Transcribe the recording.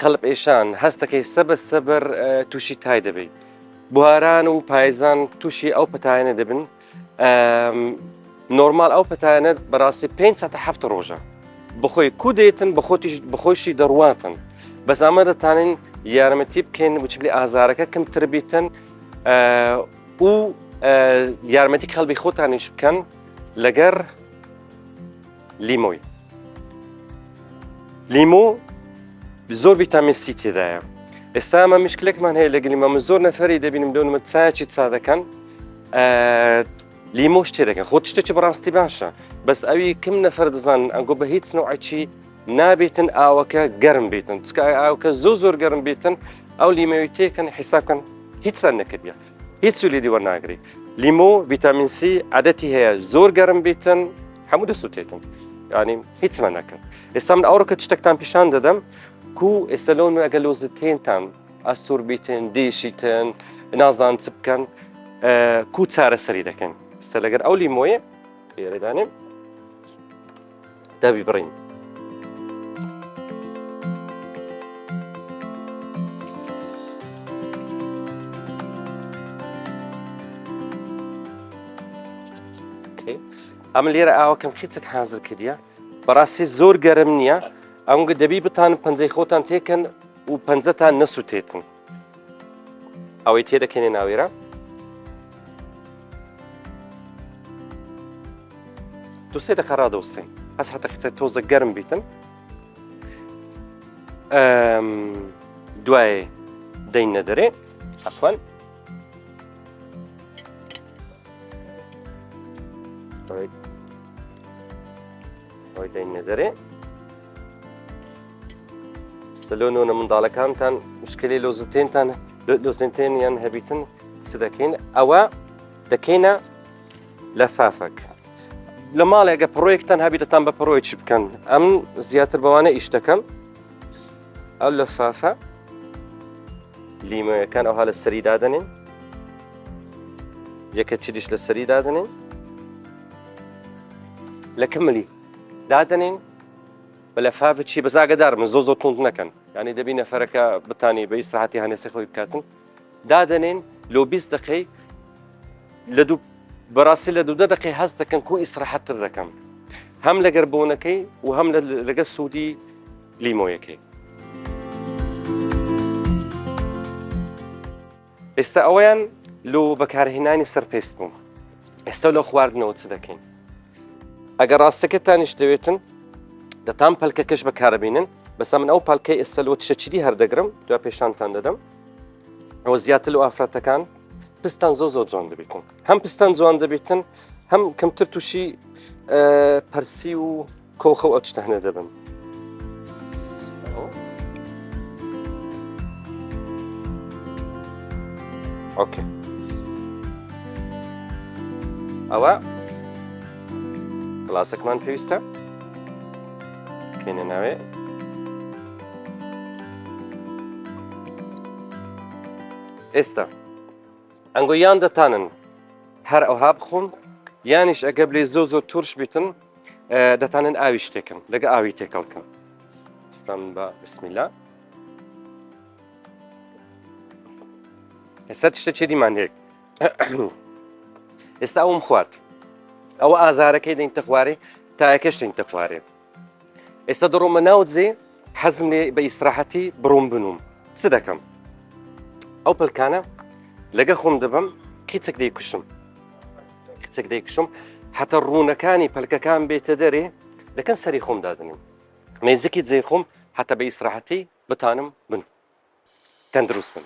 خەڵب ئێشان هەستەکەی سەبەر تووشی تای دەبێت بوهاران و پایزان تووشی ئەو پەتایانە دەبن نۆرمال ئەو پەتایانە بەڕاستی 5 ساعت 7 ڕۆژە بخۆی کو دێتن بخۆشی دەڕواتن بەس ئەمە دەتانین یارمەتی بکەین وچبلی ئازارەکە کەمتر بیتن و یارمەتی خەڵبی خۆتانیش بکەن لەگەر لیمۆی لیمۆ زۆر ڤیتامین سی تێدایە ئێستا ئەمە میشکلێکمان هەیە لە لیمۆ زۆر نەفەری دەبینم دەونمە چاچی چا دەکەن لیمۆ شتێ دەکەن خۆ شتێکی بەڕاستی باشە بەس ئەوی کەم نەفەر دەزانن ئەنگۆ بە هیچ نوعی نابێتن ئاوەکە گەرم بێتن چکە ئاوکە زۆر گەرم بێتن ئەو لیمۆی تێکن حیسابکەن هیچان نەکردیە هیچ سوولێدی وەرناگری لیمۆ ڤیتامین سی عادەتی هەیە زۆر گەرم بێتن هەموو دەسووتێتن ینی هیچمان نەکەن ئێستا من ئەوڕۆکە شتێکتان پیشان دەدەم کو ئێستا لەون ئەگە لۆزتێنتان ئەسوور بیتن دێشیتن نازان چ بکەن کو چارەسەری دەکەن ئێستا لەگەر ئەو لیمۆیە ئێرەدانێ دابی بڕین ئەمە لێرە ئاوەکەم هیچێک حازر کردیە بەڕاستی زۆر گەرم نییە ئەوگە دەبی بتان پەنجەی خۆتان تێکەن و پەنجەتان نەسووتێتن ئەوەی تێدەکەنێ ناوێرە دو سێ دەقە ڕادەوەستین هەس هەتە قسە تۆزە گەرم بیتن دوایێ دەینە دەرێ عەفوەن ئەوەی دەینە دەرێ سەلۆنۆنە منداڵەکانتان مشکلی لۆزنتێنیان هەبیتن چ دەکەین ئەوە دەکەینە لە فافەک لە ماڵێگە پڕۆیەکتان هەبیتەتان بە پڕۆی چی بکەن ئەم زیاتر بەوانە ئیش دەکەم ئەو لە فافە لیمۆیەکان ئەوها لە سەری دادەنین یەکە چیدیش لە سەری دادەنین لە کملی دادەنین بە لە فافە چی بەزاگەدار من زۆر توند نەکەن یعنی دەبی نەفەرەکە بتانی بە ئیسراحەتی هەنێسەی خۆی بکاتن دادەنین لۆ 20 دقەی لە دوو بەڕاستی لە 2 دقەی هەست دەکەن کو ئیسراحەتتر دەکەم هەم لەگەر بۆنەکەی و هەم لەگەر سوودی لیمۆیەکەی ئێستا ئەوەیان لۆ بەکارهێنانی سەرپێست بووم ئێستا لە خواردنەوە چ دەکەین ئەگەر ڕاستەکەتانیش دەوێتن دەتان پەلکەکەش بەکاربینن بەسا من ئەو پەلکەی ئێستا لۆ تشەچیدی هەردەگرم دو پێشانتان دەدەم ئەوە زیاتر لە ئافرەتەکان پستان زۆر جوان دەبێتن هەم پستان جوان دەبێتن هەم کەمتر تووشی پەرسی و کۆخە و ئەو شتە هەنە دەبن ئۆکێ ئەوە گڵاسەکمان پێویستە کەینە ناوێ ئێستا ئەنگۆ یان دەتانن هەر ئەوها بخۆن یانیش ئەگە بلێ زۆر تورش بیتن دەتانن ئاوی شتێکن لەگە ئاوی تێکەڵکەن ئێستان بە بسمیلا ئێستا تشتە چێ دیمان هەیە ئێستا ئەوم خوارد ئەوە ئازارەکەی دەینتە خوارێ تایەکەش دەینتە خوارێ ئێستا دەڕۆمە ناو جێ حەزم لێ بە ئیسراحەتی بڕۆم بنوم چ دەکەم ئەو پلکانە لەگە خۆم دەبم کچێک دەیکشم حتا ڕوونەکانی پەلکەکان بێتە دەرێ دەکەن سەری خۆم دادنیم نێزیکی جێ خۆم حتا بە ئیسراحەتی بتانم بن تەندروست بن